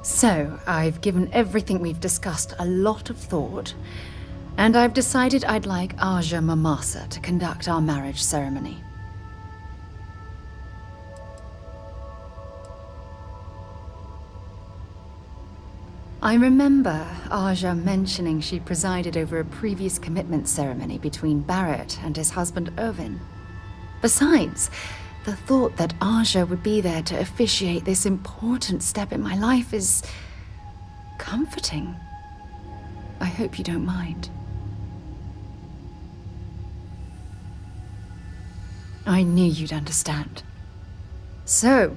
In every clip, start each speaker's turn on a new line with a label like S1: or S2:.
S1: So, I've given everything we've discussed a lot of thought, and I've decided I'd like Aja Mamasa to conduct our marriage ceremony. I remember Aja mentioning she presided over a previous commitment ceremony between Barrett and his husband Irvin. Besides, the thought that Aja would be there to officiate this important step in my life is comforting. I hope you don't mind. I knew you'd understand. So,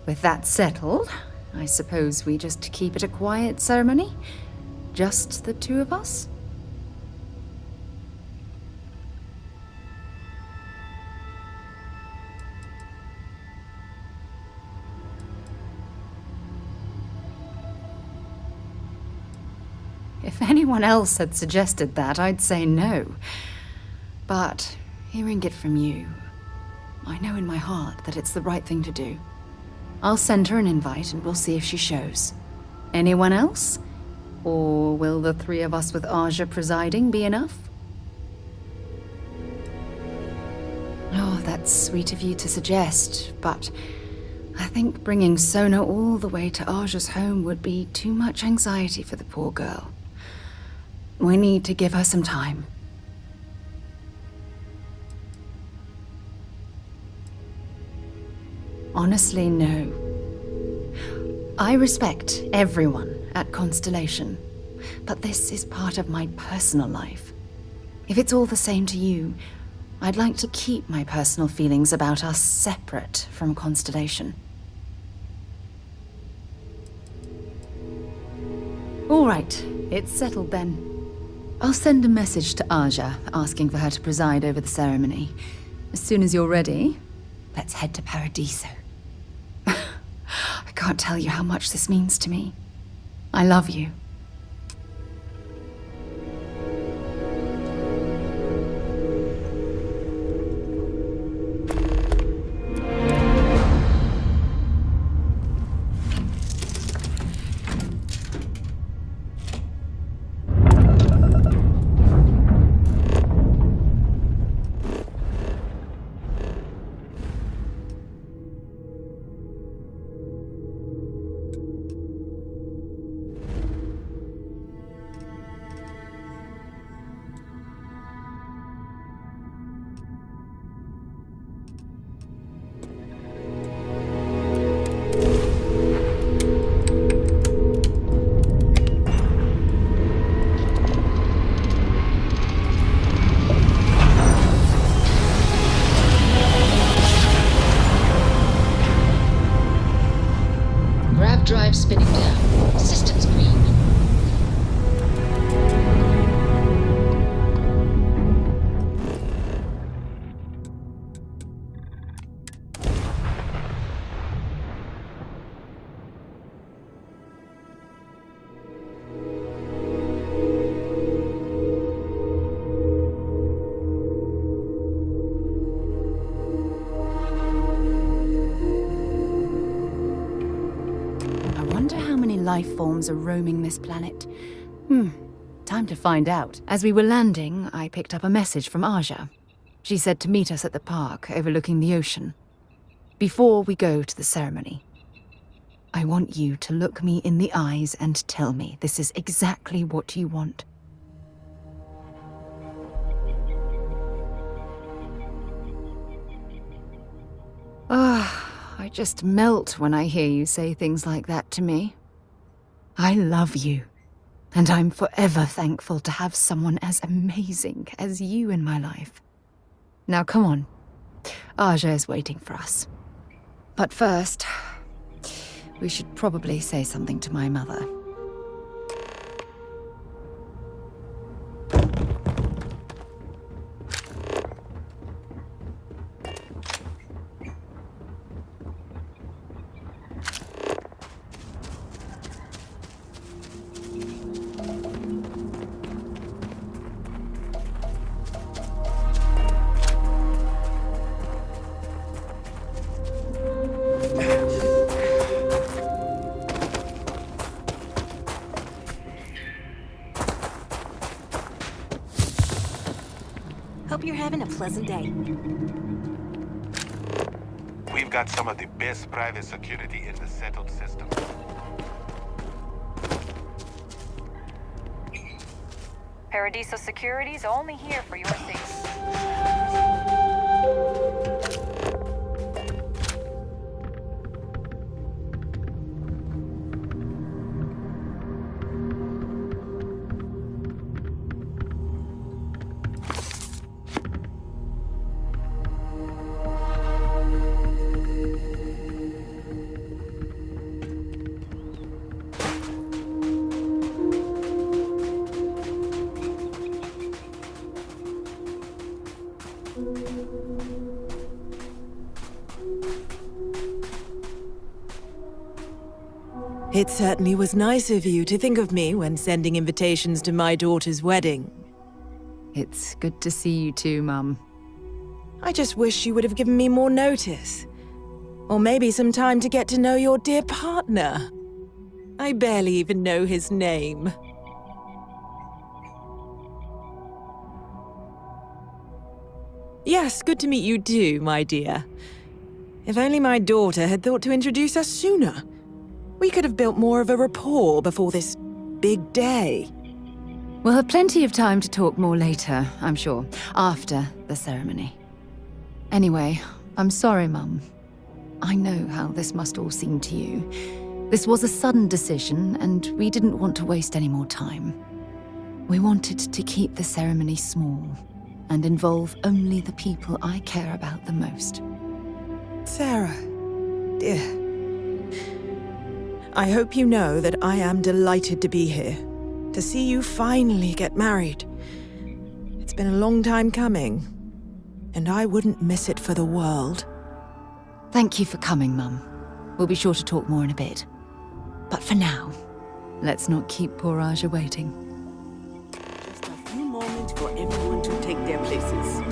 S1: with that settled, I suppose we just keep it a quiet ceremony? Just the two of us? If anyone else had suggested that, I'd say no. But hearing it from you, I know in my heart that it's the right thing to do. I'll send her an invite and we'll see if she shows. Anyone else? Or will the three of us with Aja presiding be enough? Oh, that's sweet of you to suggest, but I think bringing Sona all the way to Aja's home would be too much anxiety for the poor girl. We need to give her some time. Honestly, no. I respect everyone at Constellation, but this is part of my personal life. If it's all the same to you, I'd like to keep my personal feelings about us separate from Constellation. All right, it's settled then. I'll send a message to Aja asking for her to preside over the ceremony. As soon as you're ready, let's head to Paradiso. I can't tell you how much this means to me. I love you.
S2: Drive spinning down. Systems green.
S1: Life forms are roaming this planet. Time to find out. As we were landing, I picked up a message from Aja. She said to meet us at the park overlooking the ocean. Before we go to the ceremony, I want you to look me in the eyes and tell me this is exactly what you want. I just melt when I hear you say things like that to me. I love you, and I'm forever thankful to have someone as amazing as you in my life. Now come on, Aja is waiting for us. But first, we should probably say something to my mother.
S3: having a pleasant day.
S4: We've got some of the best private security in the settled system.
S5: Paradiso Security's only here for your safety.
S6: It certainly was nice of you to think of me when sending invitations to my daughter's wedding.
S1: It's good to see you too, Mum.
S6: I just wish you would have given me more notice. Or maybe some time to get to know your dear partner. I barely even know his name. Yes, good to meet you too, my dear. If only my daughter had thought to introduce us sooner. We could have built more of a rapport before this big day.
S1: We'll have plenty of time to talk more later, I'm sure, after the ceremony. Anyway, I'm sorry, Mum. I know how this must all seem to you. This was a sudden decision, and we didn't want to waste any more time. We wanted to keep the ceremony small and involve only the people I care about the most.
S6: Sarah, dear. I hope you know that I am delighted to be here, to see you finally get married. It's been a long time coming, and I wouldn't miss it for the world.
S1: Thank you for coming, Mum. We'll be sure to talk more in a bit. But for now, let's not keep poor Aja waiting.
S7: Just a few moments for everyone to take their places.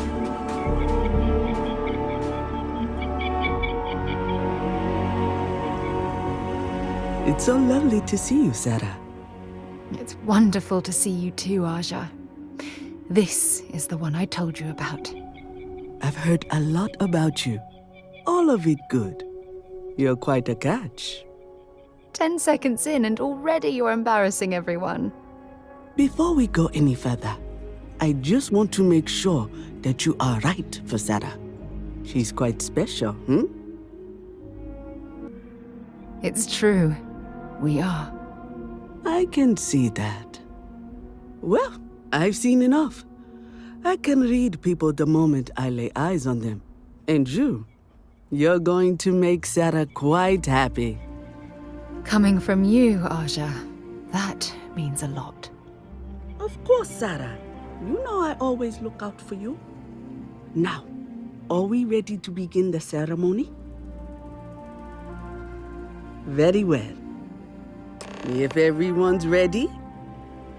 S7: It's so lovely to see you, Sarah.
S1: It's wonderful to see you too, Aja. This is the one I told you about.
S7: I've heard a lot about you. All of it good. You're quite a catch.
S1: 10 seconds in and already you're embarrassing everyone.
S7: Before we go any further, I just want to make sure that you are right for Sarah. She's quite special,
S1: It's true. We are.
S7: I can see that. Well, I've seen enough. I can read people the moment I lay eyes on them. And you're going to make Sarah quite happy.
S1: Coming from you, Aja, that means a lot.
S7: Of course, Sarah. You know I always look out for you. Now, are we ready to begin the ceremony? Very well. If everyone's ready,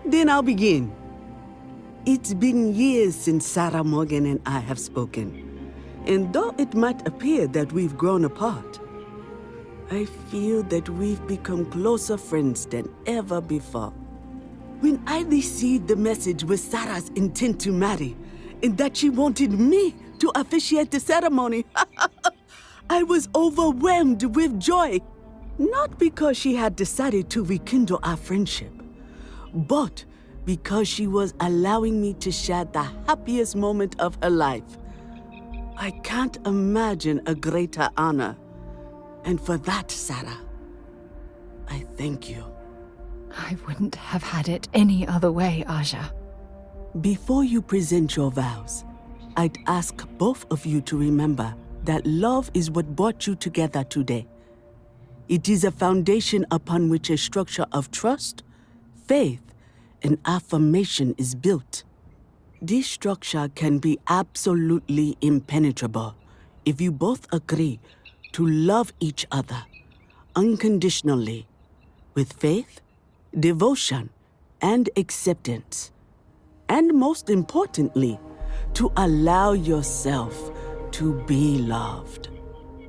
S7: then I'll begin. It's been years since Sarah Morgan and I have spoken. And though it might appear that we've grown apart, I feel that we've become closer friends than ever before. When I received the message with Sarah's intent to marry, and that she wanted me to officiate the ceremony, I was overwhelmed with joy. Not because she had decided to rekindle our friendship, but because she was allowing me to share the happiest moment of her life. I can't imagine a greater honor. And for that, Sarah, I thank you.
S1: I wouldn't have had it any other way, Aja.
S7: Before you present your vows, I'd ask both of you to remember that love is what brought you together today. It is a foundation upon which a structure of trust, faith, and affirmation is built. This structure can be absolutely impenetrable if you both agree to love each other unconditionally with faith, devotion, and acceptance. And most importantly, to allow yourself to be loved.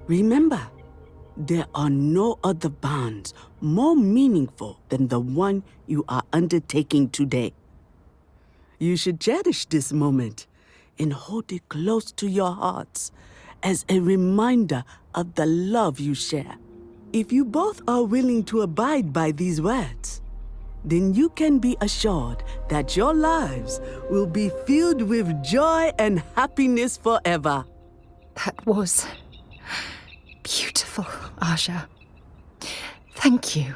S7: Remember, there are no other bonds more meaningful than the one you are undertaking today. You should cherish this moment and hold it close to your hearts as a reminder of the love you share. If you both are willing to abide by these words, then you can be assured that your lives will be filled with joy and happiness forever.
S1: That was beautiful, Aja. Thank you.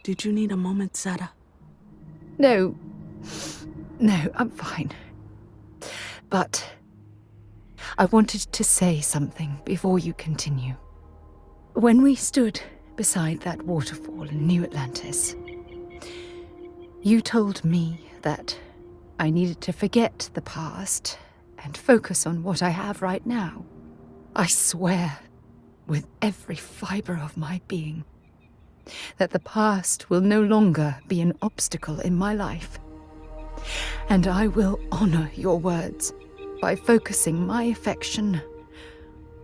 S7: Did you need a moment, Sarah?
S1: No, I'm fine. But I wanted to say something before you continue. When we stood beside that waterfall in New Atlantis, you told me that I needed to forget the past and focus on what I have right now. I swear, with every fiber of my being, that the past will no longer be an obstacle in my life. And I will honor your words by focusing my affection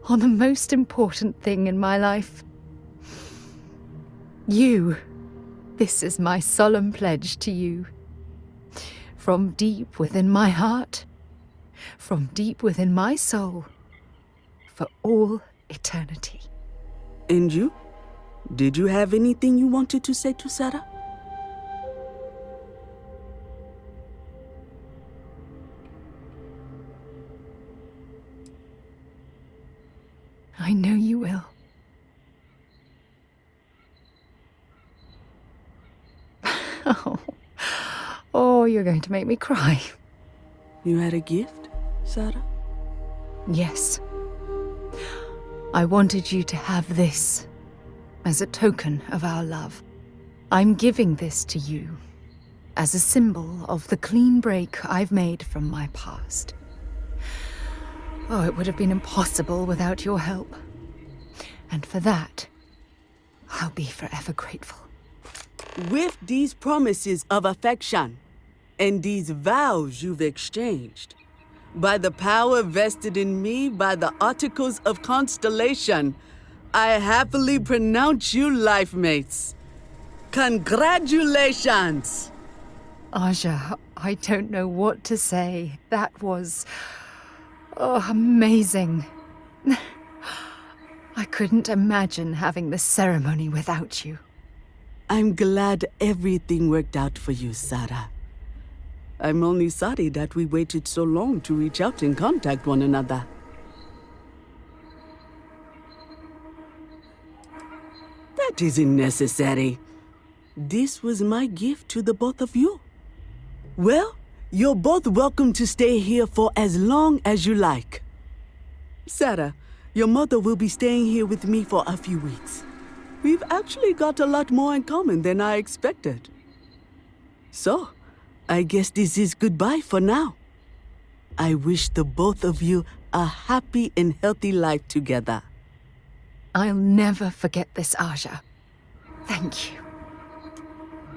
S1: on the most important thing in my life. You. This is my solemn pledge to you. From deep within my heart, from deep within my soul, for all eternity.
S7: And you? Did you have anything you wanted to say to Sarah?
S1: I know you will. Oh, you're going to make me cry.
S7: You had a gift, Sarah?
S1: Yes. I wanted you to have this as a token of our love. I'm giving this to you as a symbol of the clean break I've made from my past. Oh, it would have been impossible without your help. And for that, I'll be forever grateful.
S7: With these promises of affection and these vows you've exchanged, by the power vested in me by the Articles of Constellation, I happily pronounce you life mates. Congratulations!
S1: Aja, I don't know what to say. That was... amazing. I couldn't imagine having the ceremony without you.
S7: I'm glad everything worked out for you, Sarah. I'm only sorry that we waited so long to reach out and contact one another. That isn't necessary. This was my gift to the both of you. Well, you're both welcome to stay here for as long as you like. Sarah, your mother will be staying here with me for a few weeks. We've actually got a lot more in common than I expected. So, I guess this is goodbye for now. I wish the both of you a happy and healthy life together.
S1: I'll never forget this, Aja. Thank you.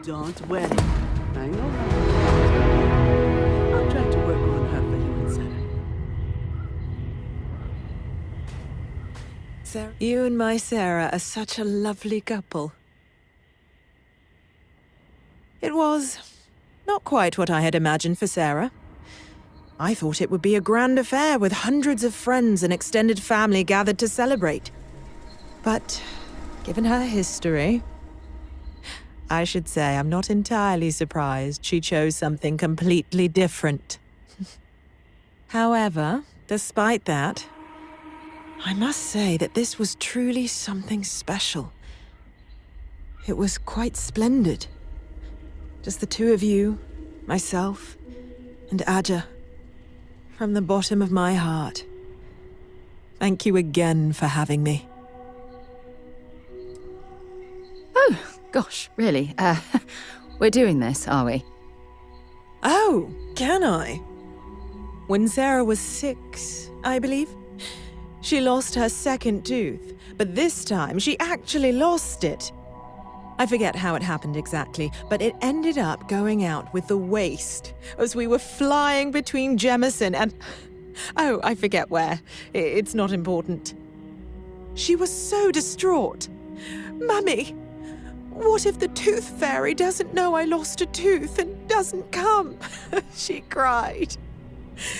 S7: Don't worry. I know her. I'll try to work on her for you and Sarah.
S6: You and my Sarah are such a lovely couple. It was not quite what I had imagined for Sarah. I thought it would be a grand affair with hundreds of friends and extended family gathered to celebrate. But given her history, I should say I'm not entirely surprised she chose something completely different. However, despite that, I must say that this was truly something special. It was quite splendid. Just the two of you, myself, and Aja. From the bottom of my heart. Thank you again for having me.
S1: Oh, gosh, really? We're doing this, are we?
S6: Oh, can I? When Sarah was 6, I believe, she lost her second tooth, but this time she actually lost it. I forget how it happened exactly, but it ended up going out with the waste as we were flying between Jemison and... Oh, I forget where. It's not important. She was so distraught. Mummy, what if the tooth fairy doesn't know I lost a tooth and doesn't come? She cried.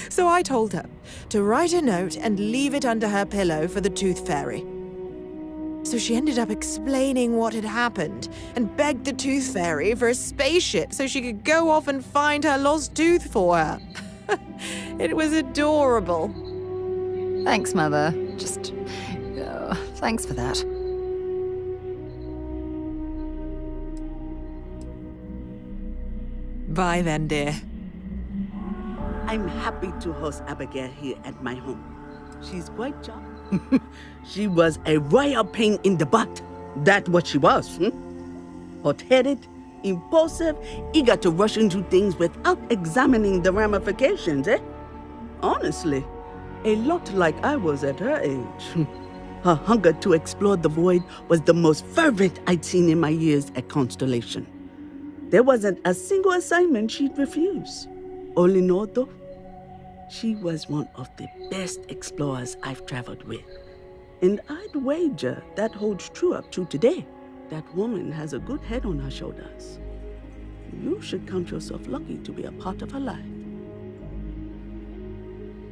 S6: So I told her to write a note and leave it under her pillow for the Tooth Fairy. So she ended up explaining what had happened and begged the Tooth Fairy for a spaceship so she could go off and find her lost tooth for her. It was adorable.
S1: Thanks, Mother. Thanks for that.
S6: Bye then, dear.
S7: I'm happy to host Abigail here at my home. She's quite charming. She was a royal pain in the butt. That's what she was. Hot-headed, impulsive, eager to rush into things without examining the ramifications, Honestly, a lot like I was at her age. Her hunger to explore the void was the most fervent I'd seen in my years at Constellation. There wasn't a single assignment she'd refuse. All in all, though, she was one of the best explorers I've traveled with. And I'd wager that holds true up to today. That woman has a good head on her shoulders. You should count yourself lucky to be a part of her life.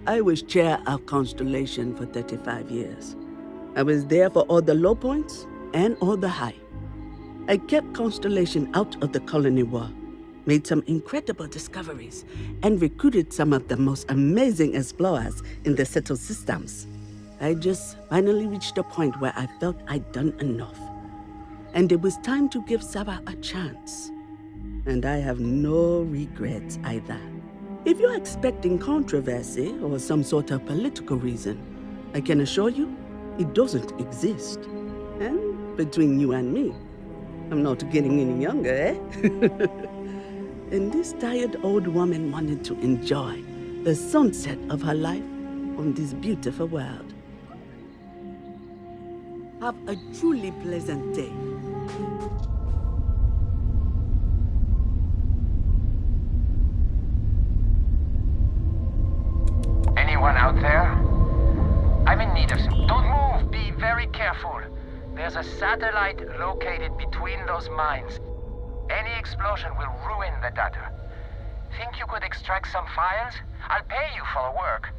S7: I was chair of Constellation for 35 years. I was there for all the low points and all the high. I kept Constellation out of the colony war, made some incredible discoveries, and recruited some of the most amazing explorers in the settled systems. I just finally reached a point where I felt I'd done enough. And it was time to give Sarah a chance. And I have no regrets either. If you're expecting controversy or some sort of political reason, I can assure you, it doesn't exist. And between you and me, I'm not getting any younger, And this tired old woman wanted to enjoy the sunset of her life on this beautiful world. Have a truly pleasant day.
S3: Anyone out there? I'm in need of some. Don't move! Be very careful. There's a satellite located between those mines. Any explosion will ruin the data. Think you could extract some files? I'll pay you for the work.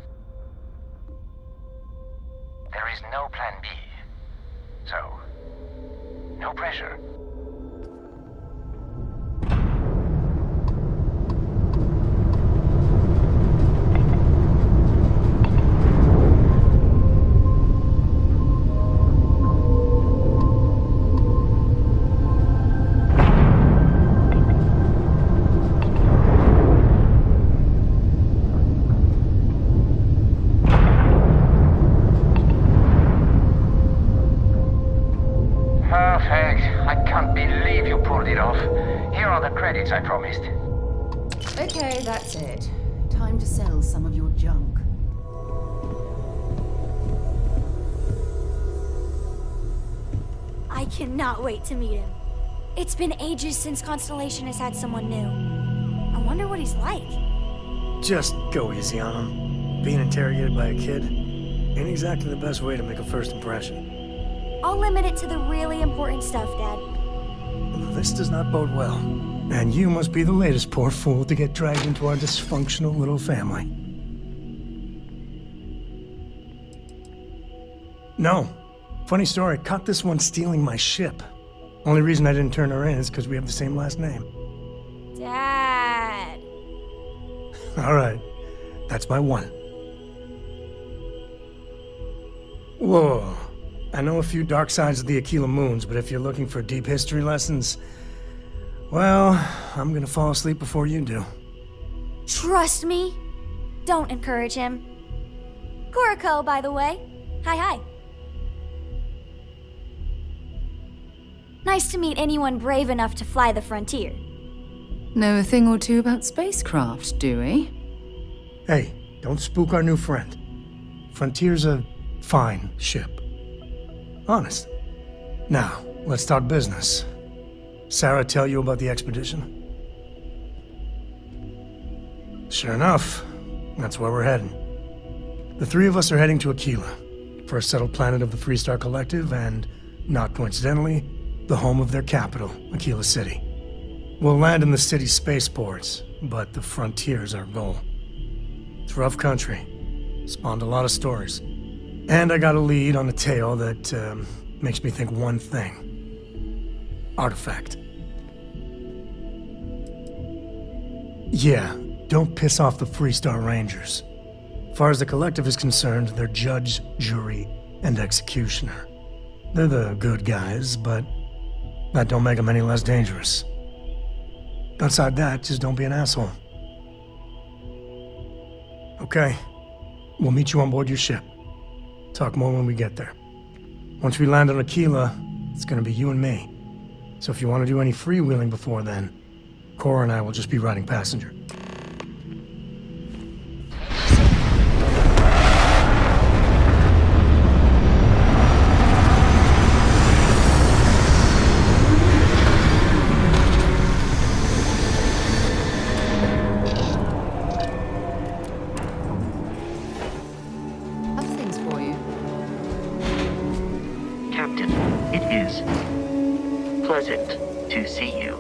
S3: There is no plan B. So, no pressure. I promised.
S1: Okay, that's it. Time to sell some of your junk.
S8: I cannot wait to meet him. It's been ages since Constellation has had someone new. I wonder what he's like.
S9: Just go easy on him. Being interrogated by a kid ain't exactly the best way to make a first impression.
S8: I'll limit it to the really important stuff, Dad.
S9: This does not bode well. And you must be the latest poor fool to get dragged into our dysfunctional little family. No. Funny story, caught this one stealing my ship. Only reason I didn't turn her in is because we have the same last name.
S8: Dad.
S9: All right. That's my one. Whoa. I know a few dark sides of the Akila moons, but if you're looking for deep history lessons, well, I'm gonna fall asleep before you do.
S8: Trust me. Don't encourage him. Kuriko, by the way. Hi. Nice to meet anyone brave enough to fly the frontier.
S1: Know a thing or two about spacecraft, do we?
S9: Hey, don't spook our new friend. Frontier's a fine ship. Honest. Now, let's talk business. Sarah tell you about the expedition? Sure enough, that's where we're heading. The three of us are heading to Akila, first settled planet of the Freestar Collective and, not coincidentally, the home of their capital, Akila City. We'll land in the city's spaceports, but the frontier's our goal. It's rough country. Spawned a lot of stories. And I got a lead on a tale that makes me think one thing. Artifact. Yeah, don't piss off the Freestar Rangers. As far as the collective is concerned, they're judge, jury, and executioner. They're the good guys, but that don't make them any less dangerous. Outside that, just don't be an asshole. Okay. We'll meet you on board your ship. Talk more when we get there. Once we land on Akila, it's gonna be you and me. So if you want to do any freewheeling before then, Cora and I will just be riding passenger.
S1: Other things for you.
S10: Captain, it is pleasant to see you.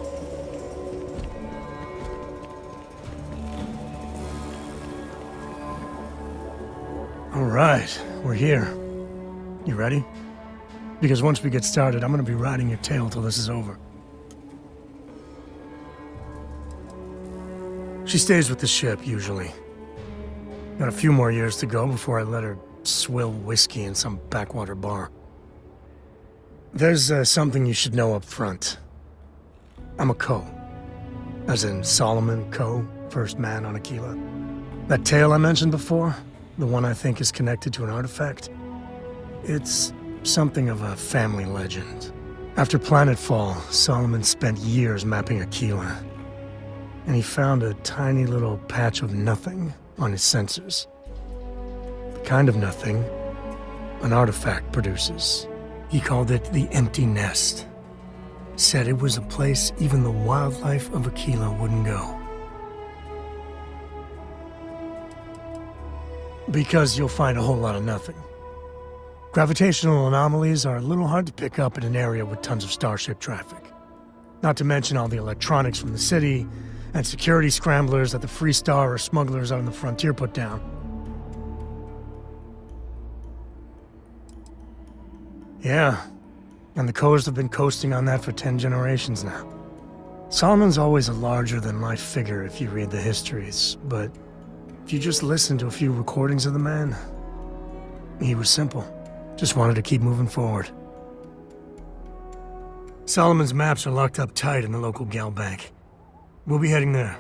S9: All right, we're here. You ready? Because once we get started, I'm gonna be riding your tail till this is over. She stays with the ship, usually. Got a few more years to go before I let her swill whiskey in some backwater bar. There's something you should know up front. I'm a Co. As in Solomon Co., first man on Akila. That tale I mentioned before, the one I think is connected to an artifact, it's something of a family legend. After planetfall, Solomon spent years mapping Akila, and he found a tiny little patch of nothing on his sensors. The kind of nothing an artifact produces. He called it the Empty Nest. Said it was a place even the wildlife of Akila wouldn't go. Because you'll find a whole lot of nothing. Gravitational anomalies are a little hard to pick up in an area with tons of starship traffic. Not to mention all the electronics from the city, and security scramblers that the Freestar or smugglers out on the frontier put down. Yeah, and the Coast have been coasting on that for 10 generations now. Solomon's always a larger-than-life figure if you read the histories, but if you just listen to a few recordings of the man, he was simple. Just wanted to keep moving forward. Solomon's maps are locked up tight in the local gal bank. We'll be heading there.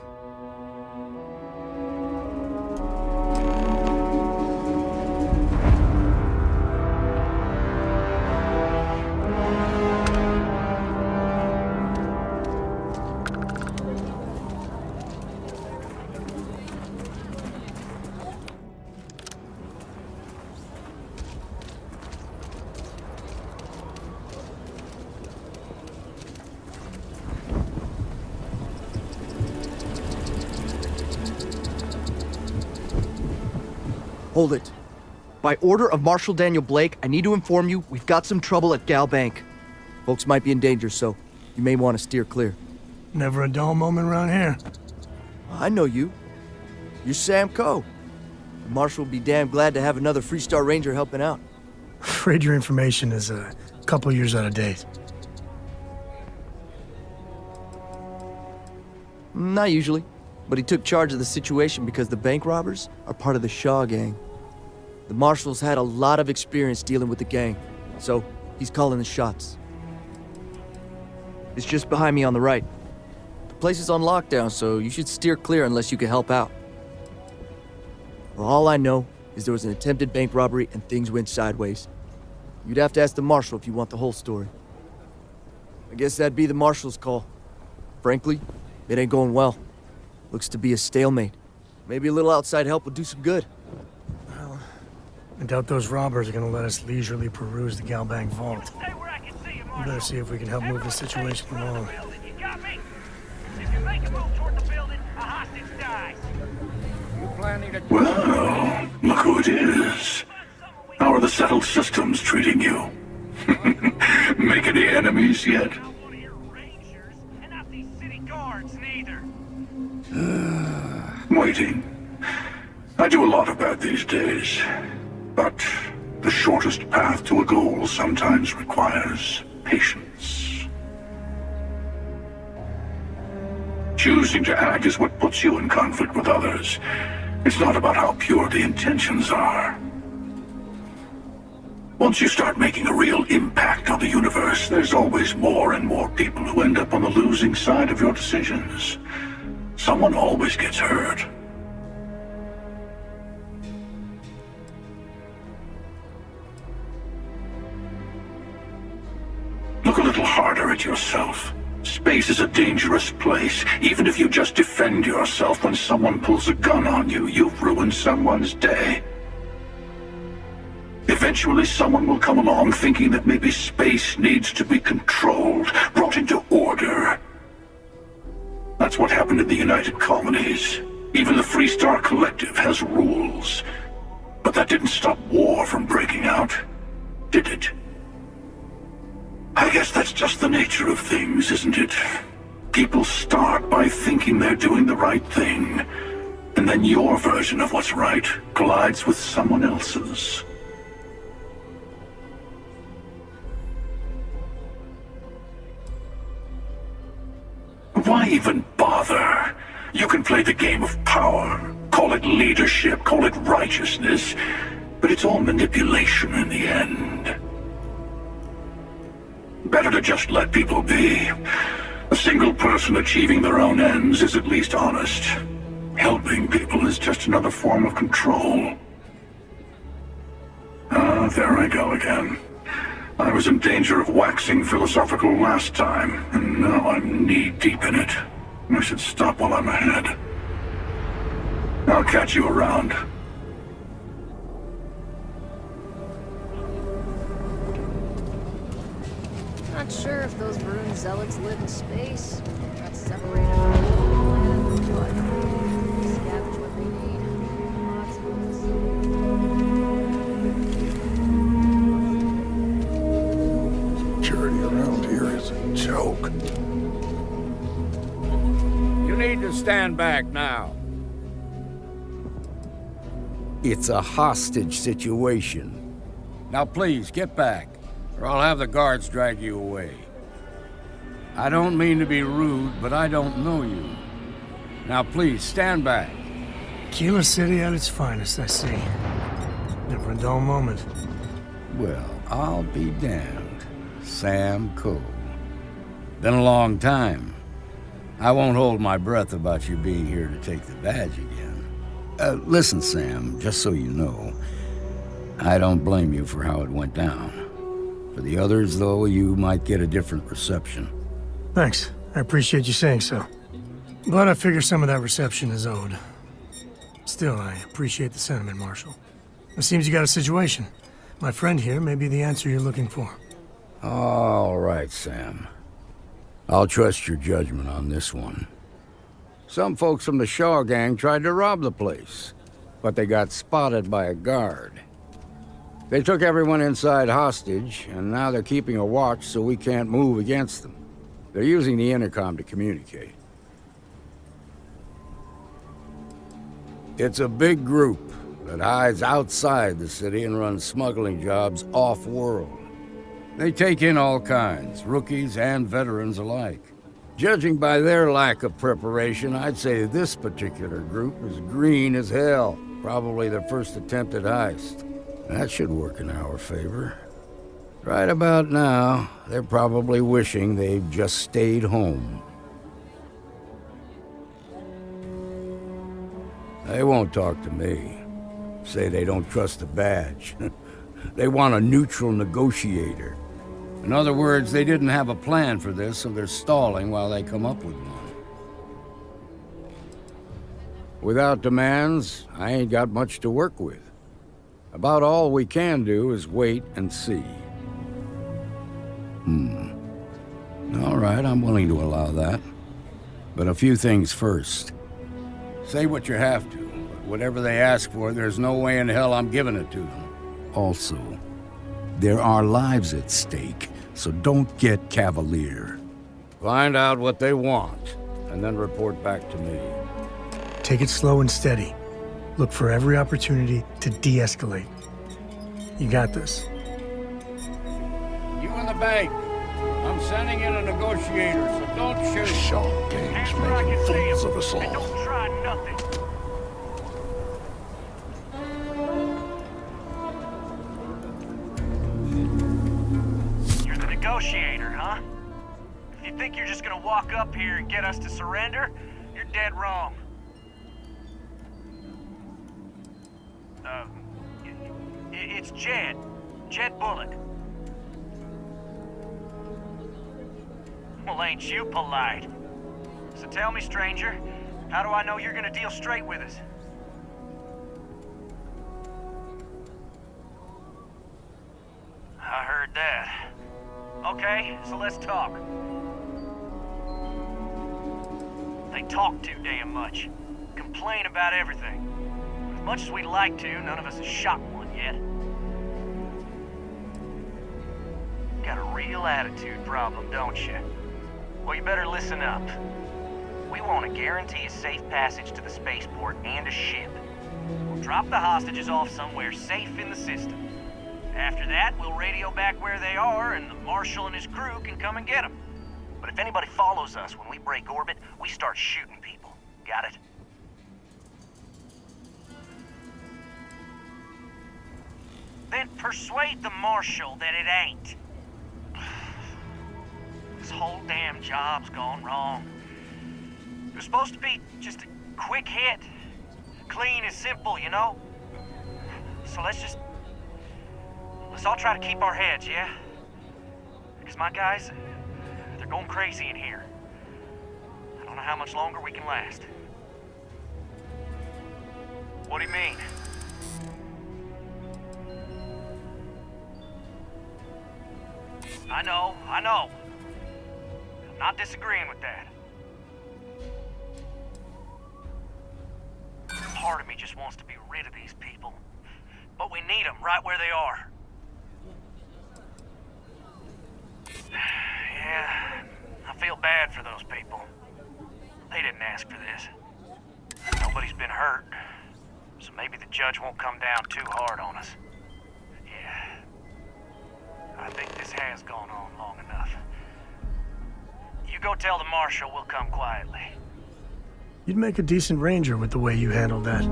S11: Hold it. By order of Marshal Daniel Blake, I need to inform you we've got some trouble at Gal Bank. Folks might be in danger, so you may want to steer clear.
S9: Never a dull moment around here.
S11: I know you. You're Sam Coe. The Marshal will be damn glad to have another Freestar Ranger helping out.
S9: Afraid your information is a couple years out of date.
S11: Not usually, but he took charge of the situation because the bank robbers are part of the Shaw gang. The Marshal's had a lot of experience dealing with the gang, so he's calling the shots. It's just behind me on the right. The place is on lockdown, so you should steer clear unless you can help out. Well, all I know is there was an attempted bank robbery and things went sideways. You'd have to ask the Marshal if you want the whole story. I guess that'd be the Marshal's call. Frankly, it ain't going well. Looks to be a stalemate. Maybe a little outside help would do some good.
S9: Well, I doubt those robbers are gonna let us leisurely peruse the Galbank vault. We better see if we can help move this situation along.
S12: Well, look who it is. How are the settled systems treating you? Make any enemies yet? Waiting. I do a lot of that these days, but the shortest path to a goal sometimes requires patience. Choosing to act is what puts you in conflict with others. It's not about how pure the intentions are. Once you start making a real impact on the universe, there's always more and more people who end up on the losing side of your decisions. Someone always gets hurt. Look a little harder at yourself. Space is a dangerous place. Even if you just defend yourself when someone pulls a gun on you, you've ruined someone's day. Eventually someone will come along thinking that maybe space needs to be controlled, brought into order. That's what happened in the United Colonies. Even the Freestar Collective has rules. But that didn't stop war from breaking out, did it? I guess that's just the nature of things, isn't it? People start by thinking they're doing the right thing, and then your version of what's right collides with someone else's. Why even bother? You can play the game of power, call it leadership, call it righteousness, but it's all manipulation in the end. Better to just let people be. A single person achieving their own ends is at least honest. Helping people is just another form of control. Ah, there I go again. I was in danger of waxing philosophical last time, and now I'm knee-deep in it. I should stop while I'm ahead. I'll catch you around.
S2: Not sure if those Varun zealots live in space. Got separated from the planet, but scavenge what they need. Lots of
S13: Security around here is a joke.
S14: You need to stand back now. It's a hostage situation. Now please, get back, or I'll have the guards drag you away. I don't mean to be rude, but I don't know you. Now please, stand back.
S9: Akila City at its finest, I see. Never a dull moment.
S14: Well, I'll be damned. Sam Cole. Been a long time. I won't hold my breath about you being here to take the badge again. Listen, Sam, just so you know, I don't blame you for how it went down. For the others, though, you might get a different reception.
S9: Thanks. I appreciate you saying so. But I figure some of that reception is owed. Still, I appreciate the sentiment, Marshal. It seems you got a situation. My friend here may be the answer you're looking for.
S14: All right, Sam. I'll trust your judgment on this one. Some folks from the Shaw gang tried to rob the place, but they got spotted by a guard. They took everyone inside hostage, and now they're keeping a watch so we can't move against them. They're using the intercom to communicate. It's a big group that hides outside the city and runs smuggling jobs off-world. They take in all kinds, rookies and veterans alike. Judging by their lack of preparation, I'd say this particular group is green as hell. Probably their first attempt at heist. That should work in our favor. Right about now, they're probably wishing they'd just stayed home. They won't talk to me. Say they don't trust the badge. They want a neutral negotiator. In other words, they didn't have a plan for this, so they're stalling while they come up with one. Without demands, I ain't got much to work with. About all we can do is wait and see. All right, I'm willing to allow that. But a few things first. Say what you have to, but whatever they ask for, there's no way in hell I'm giving it to them. Also, there are lives at stake, so don't get cavalier. Find out what they want, and then report back to me.
S9: Take it slow and steady. Look for every opportunity to de-escalate. You got this.
S14: You in the bank. I'm sending in a negotiator, so don't shoot.
S13: Shaw gang's making fools of us all.
S10: Don't try nothing. You're the negotiator, huh? If you think you're just gonna walk up here and get us to surrender, you're dead wrong. It's Jed. Jed Bullock. Well, ain't you polite? So tell me, stranger, how do I know you're gonna deal straight with us? I heard that. Okay, so let's talk. They talk too damn much. Complain about everything. But as much as we'd like to, none of us has shot one yet. Got a real attitude problem, don't you? Well, you better listen up. We want to guarantee a safe passage to the spaceport and a ship. We'll drop the hostages off somewhere safe in the system. After that, we'll radio back where they are, and the Marshal and his crew can come and get them. But if anybody follows us when we break orbit, we start shooting people. Got it? Then persuade the Marshal that it ain't. This whole damn job's gone wrong. It was supposed to be just a quick hit. Clean and simple, you know? So let's all try to keep our heads, yeah? Because my guys, they're going crazy in here. I don't know how much longer we can last. What do you mean? I know. I'm not disagreeing with that. Part of me just wants to be rid of these people. But we need them right where they are. Yeah, I feel bad for those people. They didn't ask for this. Nobody's been hurt. So maybe the judge won't come down too hard on us. Yeah. I think this has gone on long enough. You go tell the Marshal we'll come quietly.
S9: You'd make a decent ranger with the way you handled that.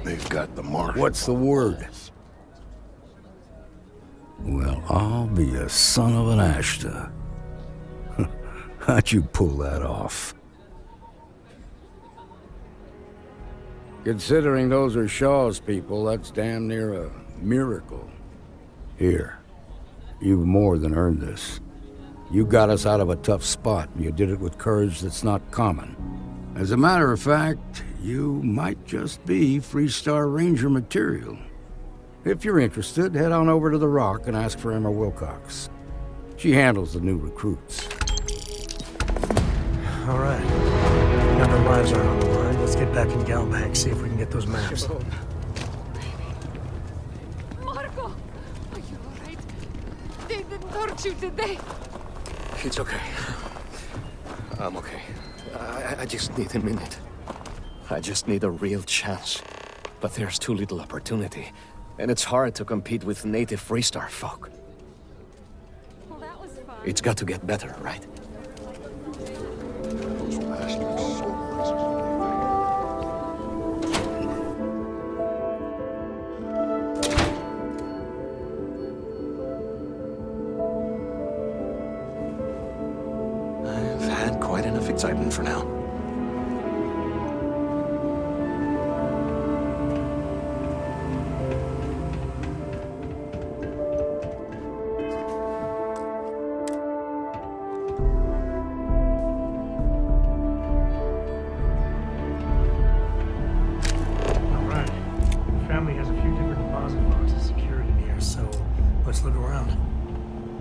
S13: They've got the mark.
S14: What's the word? Well, I'll be a son of an Ashta. How'd you pull that off? Considering those are Shaw's people, that's damn near a miracle. Here, you've more than earned this. You got us out of a tough spot, and you did it with courage that's not common. As a matter of fact, you might just be Freestar Ranger material. If you're interested, head on over to the Rock and ask for Emma Wilcox. She handles the new recruits.
S9: All right. Now their lives aren't on the line. Let's get back in Galbank, see if we can get those maps.
S15: Marco! Are you alright? They didn't hurt you, did they?
S16: It's okay. I'm okay. I just need a minute. I just need a real chance. But there's too little opportunity. And it's hard to compete with native Freestar folk.
S15: Well, that was fun.
S16: It's got to get better, right? I've had quite enough excitement for now.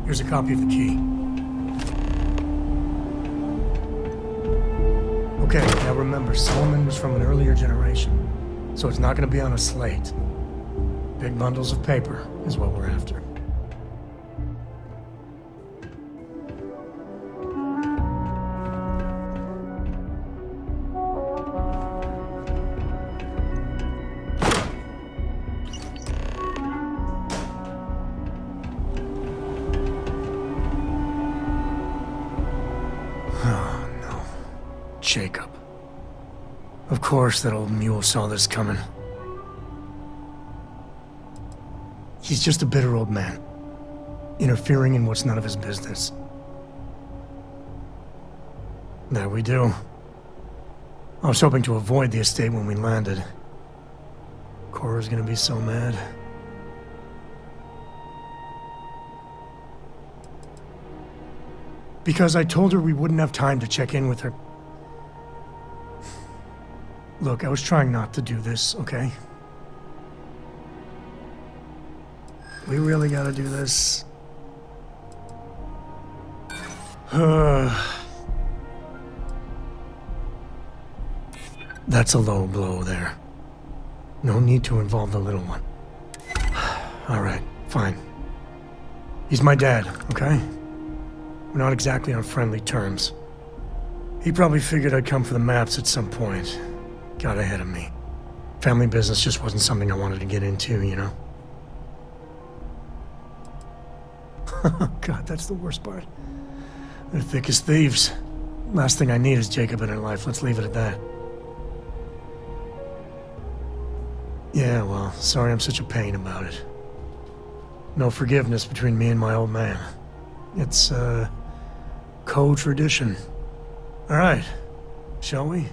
S9: Here's a copy of the key. Okay, now remember, Solomon was from an earlier generation, so it's not going to be on a slate. Big bundles of paper is what we're after. Jacob. Of course that old mule saw this coming. He's just a bitter old man, interfering in what's none of his business. There we do. I was hoping to avoid the estate when we landed. Cora's gonna be so mad. Because I told her we wouldn't have time to check in with her. Look, I was trying not to do this, okay? We really gotta do this. That's a low blow there. No need to involve the little one. All right, fine. He's my dad, okay? We're not exactly on friendly terms. He probably figured I'd come for the maps at some point. Got ahead of me. Family business just wasn't something I wanted to get into, you know? God, that's the worst part. They're thick as thieves. Last thing I need is Jacob in her life. Let's leave it at that. Yeah, well, sorry I'm such a pain about it. No forgiveness between me and my old man. It's, co-tradition. All right, shall we?